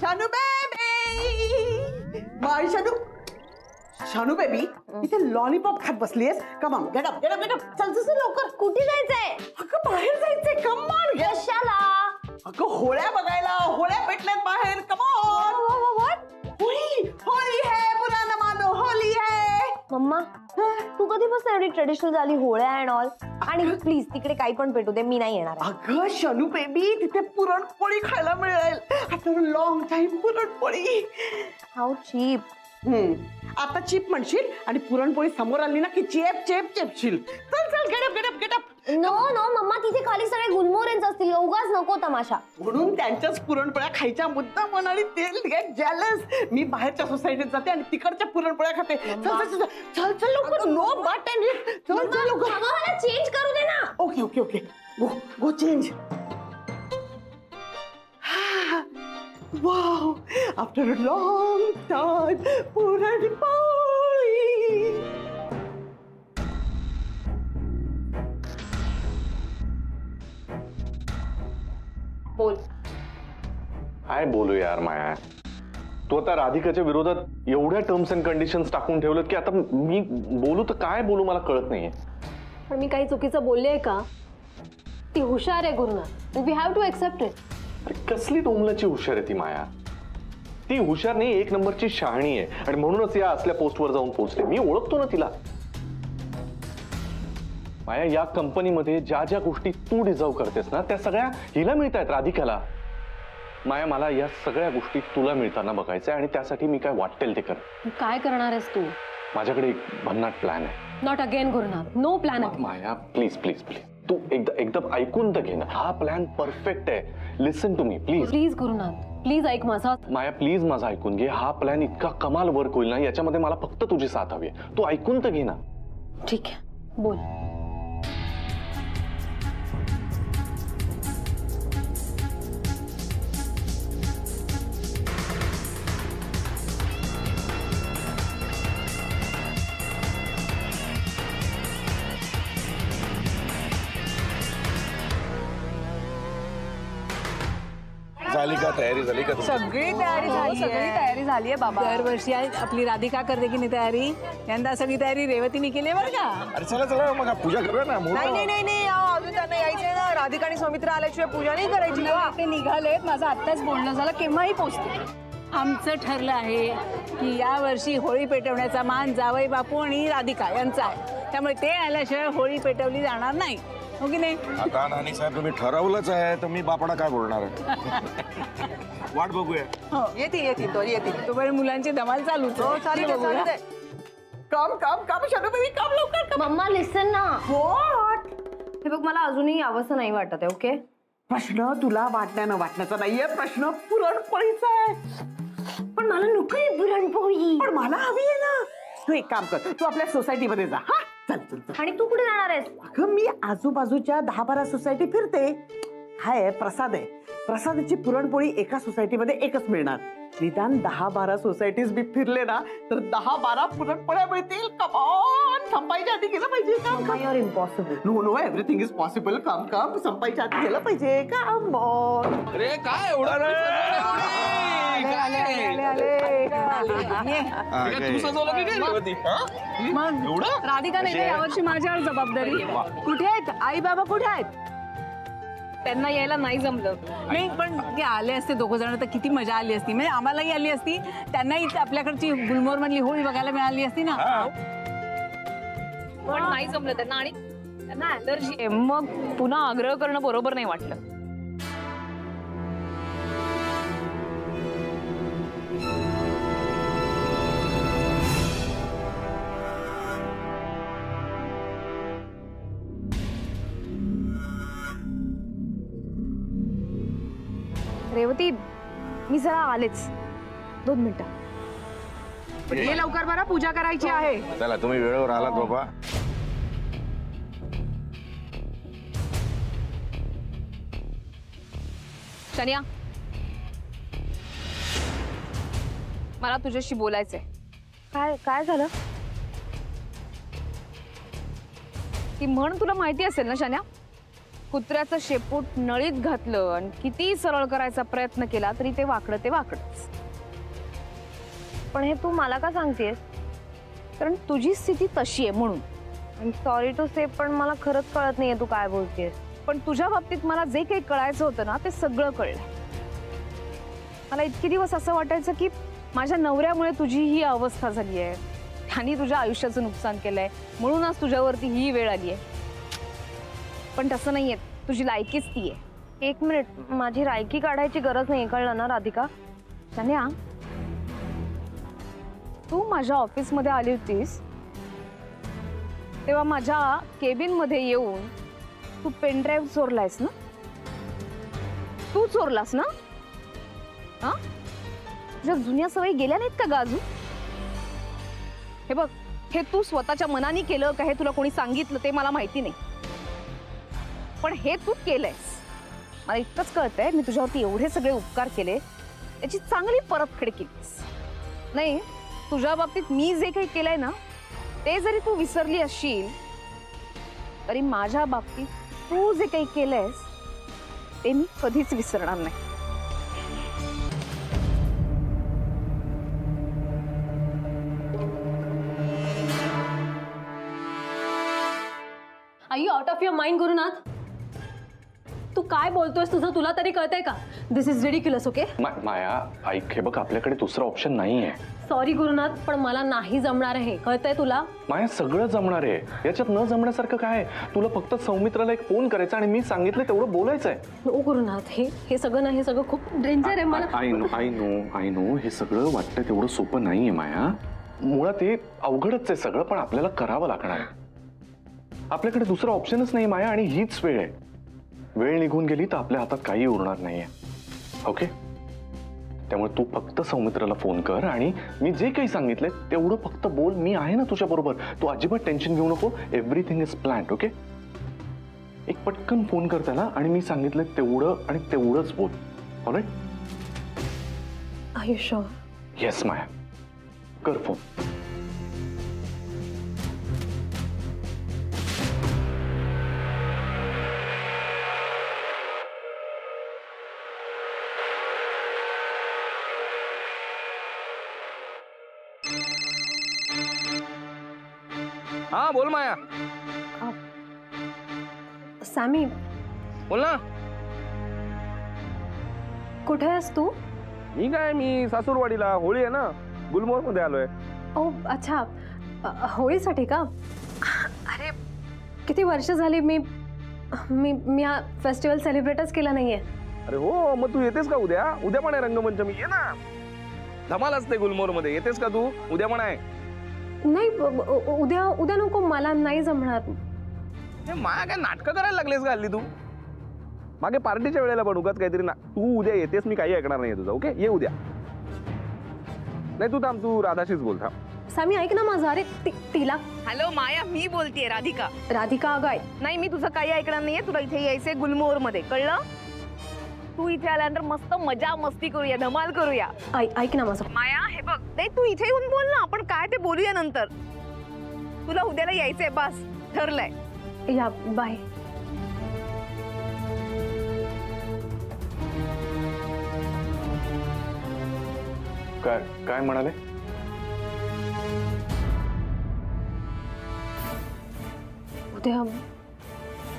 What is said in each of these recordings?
Shanu baby, my Shanu. Shanu baby, इथे lollipop खात बसलीयस. Come on, get up, get up, get up. चल चल लवकर. कुठे जायचंय? अगं बाहेर जायचंय. Come on. कशाला? अगं होळ्या बघायला. होळ्या पेटल्यात बाहेर. Come on. होळी, होळी है, बुरा न मानो, होळी है. मम्मा, तू कधीपासून एवढी ट्रेडिशनल झाली होळ्या अँड ऑल? आणि प्लीज तिकडे काही पण पेटू दे, मी नाही येणार. अगं शानू बेबी, तिथे पुरणपोळी खायला मिळेल. After long time puran poli. How cheap. आता चिप म्हणशील आणि पुरणपोळी समोर आली ना की चेप चेप चेपशील. चल चल, get up, get up, get up. No no mamma, तिथे खाली सगळे गुलमोहरेच असतील, उगाच नको तमाशा. म्हणून त्यांच्याच पुरणपोळ्या खायच्या मुद्दा म्हणाली. तेल गेट जेलस. मी बाहेरच्या सोसायटीत जाते आणि तिकडच्या पुरणपोळ्या खाते. चल चल चल चल लवकर. नो बट अँड चल चल लवकर. मला चेंज करू दे ना. Okay okay okay, go go change. Wow, after a long time puran poli. बोल. काय बोलू यार माया, तू आता राधिकाच्या विरोधात एवढ्या टर्म्स अँड कंडिशन्स टाकून ठेवलं की आता मी बोलू तर काय बोलू मला कळत नाहीये. पण मी काही चुकीचं बोलले आहे का? ती हुशार आहे Gurunath, we have to accept it. अरे कसली डोंबलाची हुशार आहे ती माया. ती हुशार नाही, एक नंबरची शहाणी आहे आणि म्हणूनच या असल्या पोस्टवर जाऊन पोहोचले. मी ओळखतो ना तिला. माया, या कंपनीमध्ये ज्या ज्या गोष्टी तू डिझर्व करतेस ना त्या सगळ्या हिला मिळतायत, राधिकाला. माया, मला या सगळ्या गोष्टी तुला मिळताना बघायचं आणि त्यासाठी मी काय वाटेल ते कर. काय करणार आहेस तू? माझ्याकडे एक भन्नाट प्लॅन आहे. Not again Gurunath, no plan. Maya please please please, तू एकदम ऐकून तर घे ना. हा प्लॅन परफेक्ट आहे. Listen to me please. Please Gurunath, please ऐक माझा. माया प्लीज माझा ऐकून घे. हा प्लॅन इतका कमाल वर्क होईल ना, याच्यामध्ये मला फक्त तुझी साथ हवी आहे. तू ऐकून तर घे ना. ठीक आहे, बोल. झाली का तयारी? झाली का? सगळी तयारी झाली आहे बाबा. दरवर्षी आपली राधिका करते की नाही तयारी, यंदा सगळी तयारी रेवतीने केली बरं का. अरे चला चला मग पूजा करूया ना. नाही नाही नाही, अजून त्यांना यायचंय ना. राधिका आणि सौमित्र आल्याशिवाय पूजा नाही करायची. ते निघालेत, माझं आत्ताच बोलणं झालं, केव्हाही पोचते. आमचं ठरलं आहे की या वर्षी होळी पेटवण्याचा मान जावई बापू आणि राधिका यांचा आहे, त्यामुळे ते आल्याशिवाय होळी पेटवली जाणार नाही. हो की नाही? आता नानी साहेब तुम्ही ठरवलंच आहे तर मी बापडा काय बोलणार आहे. वाट बघूया. हो, येतील तोपर्यंत मुलांची धमाल चालूच. हो चालेल, बघूया. काम काम काम शानू बेबी, काम लवकर. मम्मा लिसन ना. व्हॉट? हे बघ, मला अजूनही यावंसं नाही वाटत आहे. ओके, प्रश्न तुला वाटण्याचा नाहीये, प्रश्न पुरणपोळीचा आहे. पण मला नको आहे पुरणपोळी. पण मला हवी आहे ना. तू एक काम कर, तू आपल्या सोसायटीमध्ये जा. हा चल चल चल. आणि तू कुठे जाणार आहेस? अगं मी आजूबाजूच्या 10-12 सोसायटी फिरते. हाय, प्रसाद आहे. प्रसादाची पुरणपोळी एका सोसायटीमध्ये एकच मिळणार. निदान 10-12 सोसायटीज बी फिरले ना तर 10-12 पुरणपोळ्या मिळतील. कम ऑन, संपायच्या आधी गेलं पाहिजे. Mamma, you are impossible. No no, everything is possible. काम काम, संपायच्या आधी गेलं पाहिजे. Come on. अरे काय एवढा राधिका नाही, यावर्षी माझ्यावर जबाबदारी. कुठे आहेत आई बाबा? कुठे आहेत? त्यांना यायला नाही जमलं. नाही, पण ते आले असते दोघं जण तर किती मजा आली असती. म्हणजे आम्हालाही आली असती, त्यांनाही आपल्याकडची गुलमोहर मधली होळी बघायला मिळाली असती ना. पण नाही जमलं त्यांना आणि त्यांना ॲलर्जी आहे. मग पुन्हा आग्रह करणं बरोबर नाही वाटलं. रेवती, मी जरा आलेच, 2 मिनिटं. हे लवकर बरं, पूजा करायची आहे. चला, तुम्ही वेळेवर आलात बाबा. शनिया, मला तुझ्याशी बोलायचंय. काय झालं? ती म्हण तुला माहिती असेल ना शन्या, कुत्र्याचं शेपूट नळीत घातलं आणि किती सरळ करायचा प्रयत्न केला तरी ते वाकडंच. पण हे तू मला का सांगतेस? कारण तुझी स्थिती तशी आहे म्हणून. आणि सॉरी टू से, पण मला खरंच कळत नाहीये तू काय बोलतेस. पण तुझ्या बाबतीत मला जे काही कळायचं होतं ना ते सगळं कळलं. मला इतके दिवस असं वाटायचं की माझ्या नवऱ्यामुळे तुझी ही अवस्था झाली आहे, त्यांनी तुझ्या आयुष्याचं नुकसान केलंय म्हणूनच तुझ्यावरती ही वेळ आली आहे. पण तसं नाहीये, तुझी लायकीच ती आहे. 1 मिनिट, माझी रायकी काढायची गरज नाही, कळलं ना राधिका? तान्या, तू माझ्या ऑफिसमध्ये आली होतीस तेव्हा माझ्या केबिन मध्ये येऊन तू पेनड्राईव्ह चोरलायस ना? तू चोरलास ना? हा, तुझ्या जुन्या सवयी गेल्या नाहीत का ग अजून? हे बघ, हे तू स्वतःच्या मनाने केलं का हे तुला कोणी सांगितलं ते मला माहिती नाही, पण हे तू केलंयस. मला इतकंच कळतंय, मी तुझ्यावरती एवढे सगळे उपकार केले याची चांगली परतफेड केलीस. नाही, तुझ्या बाबतीत मी जे काही केलंय ना ते जरी तू विसरली असशील तरी माझ्या बाबतीत तू जे काही केलंयस ते मी कधीच विसरणार नाही. Are you out of your mind Gurunath? तू काय बोलतोयस तुझं तुला तरी कळतंय का? This is ridiculous. Okay Maya ऐक, हे बघ आपल्याकडे दुसरा ऑप्शन नाहीये. सॉरी गुरुनाथ, पण मला नाही जमणार आहे, कळतंय तुला? माया सगळं जमणार आहे, याच्यात न जमण्यासारखं काय आहे? तुला फक्त सौमित्राला एक फोन करायचा आणि मी सांगितलं तेवढं बोलायचंय. ओ गुरुनाथ, हे सगळं नाही, हे सगळं खूप डेंजर आहे. मला आय नो हे सगळं वाटतं तेवढं सोपं नाहीये माया. मुळात हे अवघडच आहे सगळं, पण आपल्याला करावं लागणार आहे. आपल्याकडे दुसरा ऑप्शनच नाही माया, आणि हीच वेळ आहे. वेळ निघून गेली तर आपल्या हातात काही उरणार नाहीये. ओके, त्यामुळे तू फक्त सौमित्राला फोन कर आणि मी जे काही सांगितलंय तेवढं फक्त बोल. मी आहे ना तुझ्या बरोबर, तू अजिबात टेन्शन घेऊ नको. Everything is planned. ओके, एक पटकन फोन कर त्याला आणि मी सांगितलंय तेवढं आणि तेवढंच बोल. Alright? Are you sure? Yes Maya, कर फोन. हाँ बोल माया. सॅमी, बोल ना. कुठे आहेस तू? मी सासूरवाडीला, होळी आहे ना, गुलमोहर मध्ये आलोय. ओ अच्छा, होळीसाठी का? अरे किती वर्ष झाली मी मी मी हा फेस्टिवल सेलिब्रेटच केला नाहीये. अरे हो, मग तू येतेस का उद्या? उद्या पण आहे रंगमंचमी, ये ना. धमाल असते गुलमोहर मध्ये, येतेस का तू? उद्या पण आहे. नाही, उद्या नको, मला नाही जमणार. माया काय नाटकं करायला लागलेस का हल्ली तू? मागे पार्टीच्या वेळेला पण उगाच काहीतरी ना. तू उद्या येतेस, मी काही ऐकणार नाही तुझं. ओके, ये उद्या. नाही तू थांब, तू राधाशीच बोल. थांब. सामी ऐक ना माझं. अरे तिला. हॅलो माया, मी बोलतेय राधिका. राधिका अगं नाही, मी तुझं काही ऐकणार नाहीये. तुला इथे यायचंय गुलमोहर मध्ये, कळलं? तू इथे आल्यानंतर मस्त मजा मस्ती करूया, धमाल करूया. ऐक ना माझं. माया हे बघ, नाही तू इथे येऊन बोल ना, आपण काय ते बोलूया नंतर. तुला उद्याला यायचंय, बस ठरलंय. या बाय. काय म्हणाले? उद्या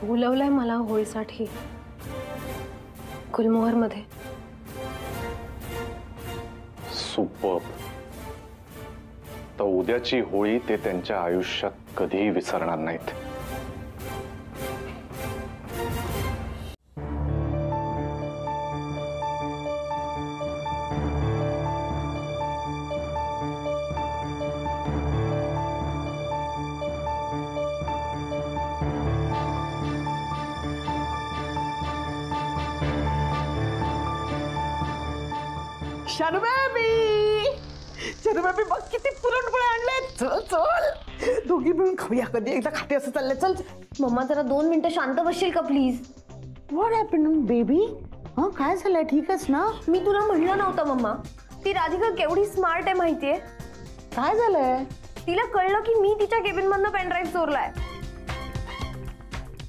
बोलवलंय मला होळीसाठी गुलमोहर मध्ये. सुपर्ब. तर उद्याची होळी ते त्यांच्या आयुष्यात कधीही विसरणार नाहीत. शर्माबी बघ किती पुरणपोळ्या आणले. चल चल, दोघी मिळून खाऊया कधी एकदा. खाते असं चाललंय. चल मम्मा जरा 2 मिनिटं शांत बसशील का प्लीज? What happened baby? हा काय झालंय? ठीकच ना? मी तुला म्हणलं नव्हतं मम्मा, ती राधिका केवढी स्मार्ट आहे माहितीये? काय झालंय? तिला कळलं की मी तिच्या केबिन मधनं पेनड्राईव्ह चोरलाय.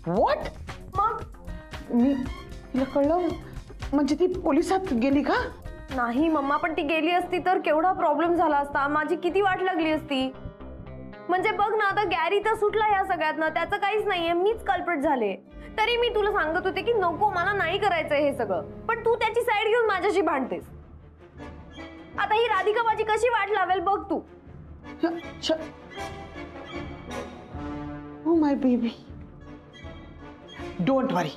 व्हॉट? मग मी तिला कळलं म्हणजे ती पोलिसात गेली का? नाही मम्मा, पण ती गेली असती तर केवढा प्रॉब्लेम झाला असता, माझी किती वाट लागली असती. म्हणजे बघ ना, आता गॅरी तर सुटला ह्या सगळ्यातनं, त्याचं काहीच नाहीये, मीच कल्प्रिट झाले. तरी मी तुला सांगत होते की नको, मला नाही करायचंय हे सगळं, पण तू त्याची साईड घेऊन माझ्याशी भांडतेस. आता ही राधिका माझी कशी वाट लावेल बघ तू. ओ माय बेबी, डोंट वरी,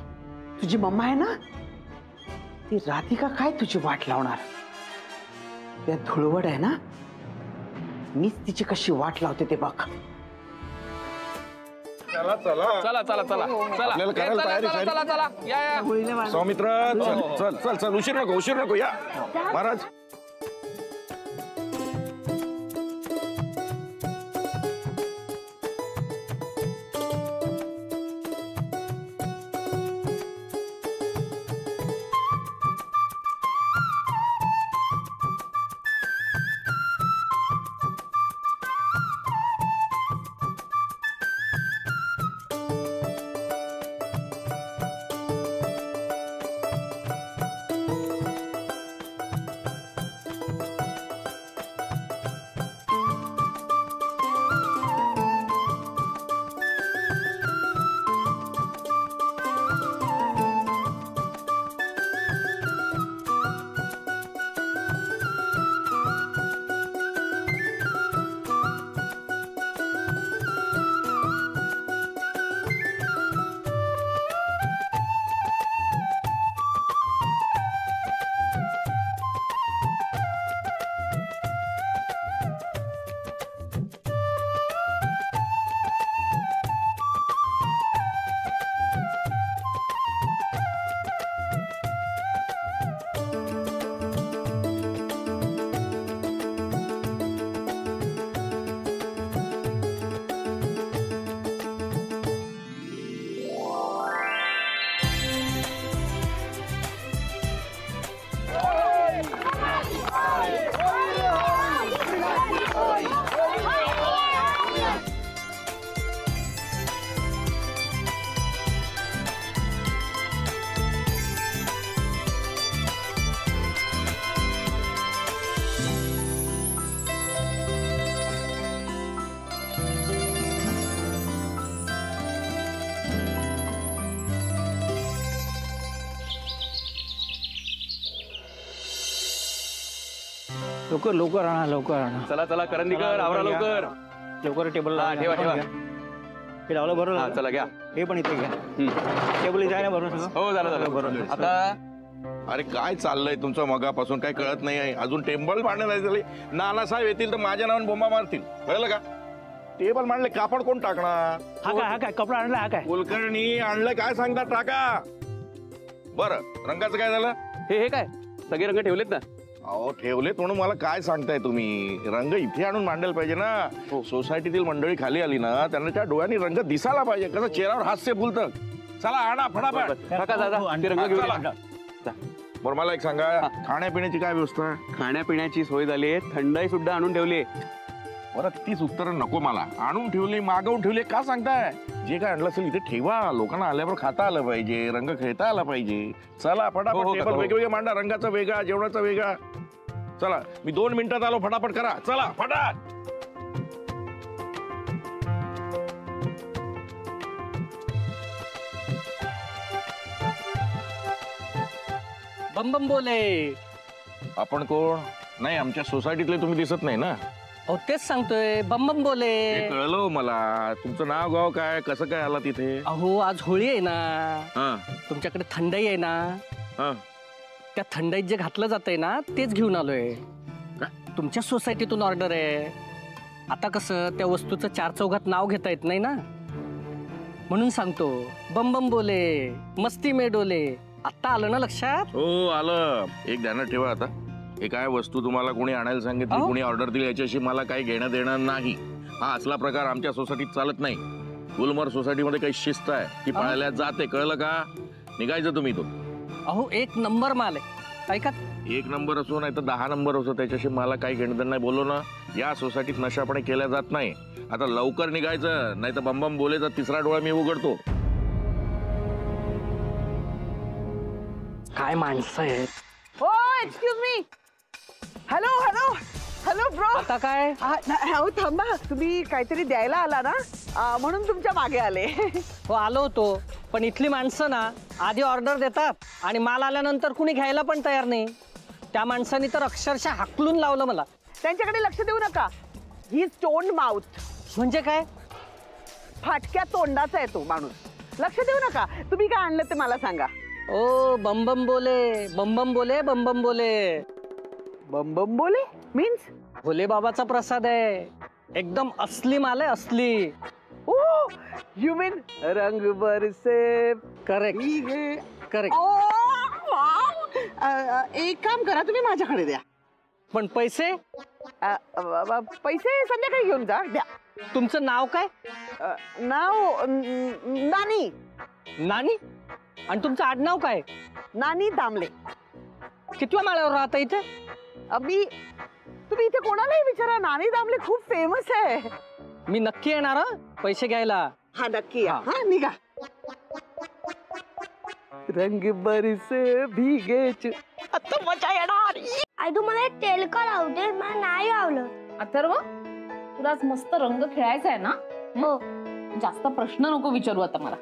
तुझी मम्मा आहे ना, ती राधिका काय तुझी वाट लावणार. त्या धुळवड आहे ना, मीच तिची कशी वाट लावते ते बघ. चला चला चला चला चला चला आपल्याला करायला तयारी चला चला चला या या सौमित्र, चल चल चल चल, उशीर नको या महाराज. लवकर लवकर आणा, लवकर आणा. चला चला करंदीकर, आवरा लवकर. लवकर टेबल ठेवा ठेवा. हे लावलं बरोबर. हा चला घ्या. हे पण इथे घ्या. टेबल इथे आहे ना बरोबर सगळं? हो झालं झालं बरोबर. आता अरे काय चाललंय तुमचं मगापासून, काय कळत नाही आहे. अजून टेबल मांडले झाले, नानासाहेब येतील तर माझ्या नावाने बोंबा मारतील, कळलं का? टेबल मांडले, कापड कोण टाकणार? हा काय कपडा आणला, हा काय कुलकर्णी आणलं, काय सांगता, टाका. बरं, रंगाचं काय झालं? हे काय सगळे रंग ठेवलेत ना? अहो ठेवलेत म्हणून मला काय सांगताय तुम्ही? रंग इथे आणून मांडायला पाहिजे ना. सोसायटीतील मंडळी खाली आली ना, त्यांना त्या डोळ्यांनी रंग दिसायला पाहिजे, कसं चेहऱ्यावर हास्य फुलतं. चला आणा फटाफट. काका दादा ते रंग घेऊन या. बरं मला एक सांगा, खाण्यापिण्याची काय व्यवस्था? खाण्यापिण्याची सोय झाली आहे, थंडाई सुद्धा आणून ठेवली आहे. बरं तीच उत्तरं नको मला. आणून ठेवली, मागवून ठेवली, का सांगताय? जे काय आणलं असेल इथे ठेवा, लोकांना आल्यावर खाता आलं पाहिजे, रंग खेळता आला पाहिजे. चला फटाफट, टेबल वेगवेगळे मांडा, रंगाचा वेगळा, जेवणाचा वेगळा. चला मी 2 मिनिटात आलो, फटाफट करा. चला फटाफट. बम बम बोले. आपण कोण? नाही, आमच्या सोसायटीतले तुम्ही दिसत नाही ना. अहो तेच सांगतोय, बम बम बोले. हे कळलं हो मला. तुमचं नाव गाव काय, कसं काय आला तिथे? अहो आज होळी आहे ना, हा तुमच्याकडे थंडाई आहे ना, हा. त्या थंडाईत जे घातलं जातंय ना तेच घेऊन आलोय. काय? तुमच्या सोसायटीतून ऑर्डर आहे. आता कसं त्या वस्तूचं 4 चौघात नाव घेता येत नाही ना, म्हणून सांगतो. बम बम बोले, मस्ती में डोले. आता आलं ना लक्षात? हो आलं. एक ध्यानात ठेवा, आता हे काय वस्तू तुम्हाला कोणी आणायला सांगितली, अहो. कोणी ऑर्डर दिली, याच्याशी मला काही घेणं देणं नाही. हा असला प्रकार आमच्या सोसायटीत चालत नाही. गुलमर्ग सोसायटीमध्ये काही शिस्त आहे, ती पाळल्या जाते, कळलं का? निघायचं तुम्ही तो. अहो 1 नंबर माल आहे. ऐका, 1 नंबर असो नाही तर 10 नंबर असो, त्याच्याशी मला काही घेणं देणं नाही. बोललो ना, या सोसायटीत नशापणे केल्या जात नाही. आता लवकर निघायचं, नाही तर बंबम बोलेचा 3रा डोळा मी उघडतो. काय माणसं आहेत. हो excuse me. Hello hello hello bro. आता काय? हो थांबा, तुम्ही काहीतरी द्यायला आला ना, म्हणून तुमच्या मागे आले. हो आलो होतो, पण इथली माणसं ना आधी ऑर्डर देतात आणि माल आल्यानंतर कुणी घ्यायला पण तयार नाही. त्या माणसांनी तर अक्षरशः हाकलून लावलं मला. त्यांच्याकडे लक्ष देऊ नका. ही स्टोन माउथ, म्हणजे काय? फाटक्या तोंडाचा आहे तो माणूस. लक्ष देऊ नका. तुम्ही काय आणलं ते मला सांगा. ओ बम बम बोले, बम बम बोले, बम बम बोले. बम बम बोले मीन्स? भोले बाबाचा प्रसाद आहे. एकदम असली माल आहे, असली. ओ यू मीन रंग बरसे. Correct correct. एक काम करा, तुम्ही माझ्याकडे द्या. पण पैसे? पैसे संध्याकाळी घेऊन जा. द्या. तुमचं नाव काय? नाव नानी. नानी? आणि तुमचं आडनाव काय? नानी दामले. कितव्या माळ्यावर राहता इथे? मी तुम्ही इथे कोणालाही विचारा, नानी दामले खूप फेमस आहे. मी नक्की येणार हं, पैसे घ्यायला. हा नक्की या. हा निघा. रंग बरसे भीगे. आता मजा येणार. आई तू मला एक तेल का लावते, मला नाही आवडलं. अथर्व, तुला आज मस्त रंग खेळायचा आहे ना? हो, जास्त प्रश्न नको विचारू आता मला.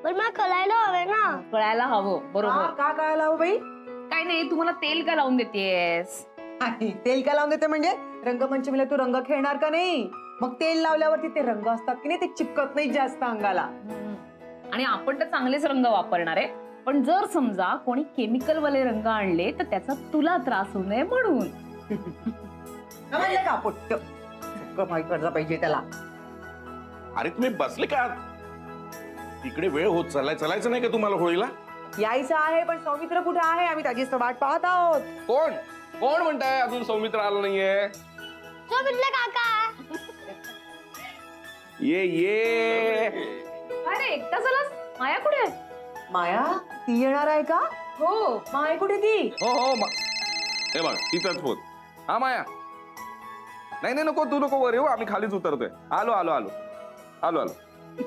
पण मला कळायला हवे ना. कळायला हवं. बरोबर. का कळायला हवं बाई? काय नाही, तू मला तेल का लावून देतेस? तेल का लावून देते म्हणजे? रंगपंचमीला तू रंग खेळणार का नाही? मग तेल लावल्यावरती ते रंग असतात की नाही, ते चिपकत नाही जास्त अंगाला. आणि आपण तर चांगलेच रंग वापरणार आहे, पण जर समजा कोणी केमिकल वाले रंग आणले तर त्याचा तुला त्रास होऊ नये म्हणून. म्हणलं का पोट्ट सगळं माहित पडलं पाहिजे त्याला. अरे तुम्ही बसले का? इकडे वेळ होत चाललाय, चलायचं नाही का तुम्हाला होळीला? यायचं आहे, पण सौमित्र कुठे आहे? आम्ही त्याचीच वाट पाहत आहोत. कोण कोण म्हणताय अजून सौमित्र आलं नाहीये? तो म्हटलं काका. ये ये. अरे एकटा झालास? माया कुठे? माया ती येणार आहे का? हो. माया कुठे ती? हो हो हे बघ तिचाच फोन. हा माया. नाही नाही नको, तू नको वर येऊ, आम्ही खालीच उतरतोय. आलो आलो आलो आलो आलो.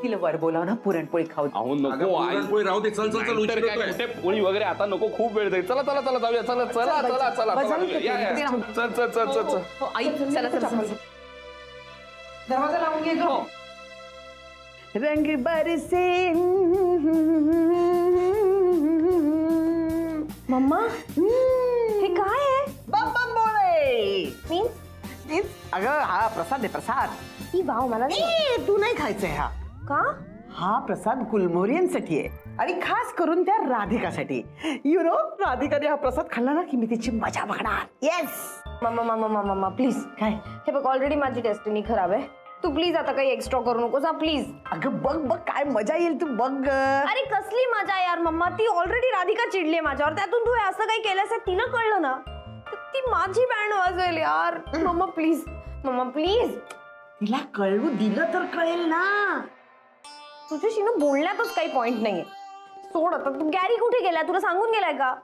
तिला वर बोलाव ना, पुरणपोळी खाऊ. अहो नको, पुरणपोळी राहू दे. चल चल चल, उशीर होतोय. कुठे पोळी वगैरे आता नको, खूप वेळ जाईल. चला चला चला जाऊया. चला चला चला चला या, या. चल चल चल चल चल. हो, आई चला चला चला. दरवाजा लावून घे गं. रंग बरसे. मम्मा हे काय आहे? बम बम बोले. मीन्स? अगं हा प्रसाद आहे, प्रसाद. ही वाव मला नाही. तू नाही खायचंय हा. का? हा प्रसाद गुलमोहरियांसाठी आहे आणि खास करून त्या राधिकासाठी. यु नो, राधिकाने हा प्रसाद खाल्ला ना की मी तिची मजा बघणार. Yes. Mamma mamma mamma mamma please. काय? हे बघ, ऑलरेडी माझी डेस्टिनी खराब आहे. तू प्लीज आता काही एक्स्ट्रा करू नकोस प्लीज. अगं बघ बघ काय मजा येईल, तू बघ. अरे कसली मजा यार मम्मा, ती ऑलरेडी राधिका चिडली माझ्यावर, त्यातून तू असं काही केलंस तिला कळलं ना तर ती माझी बँड वाजवेल यार. Mamma please, mamma please. तिला कळू दिलं तर कळेल ना. तुझ्याशी ना बोलण्यातच काही पॉइंट नाहीये. सोड आता. तू गॅरी कुठे गेलाय? तुला सांगून गेलाय का?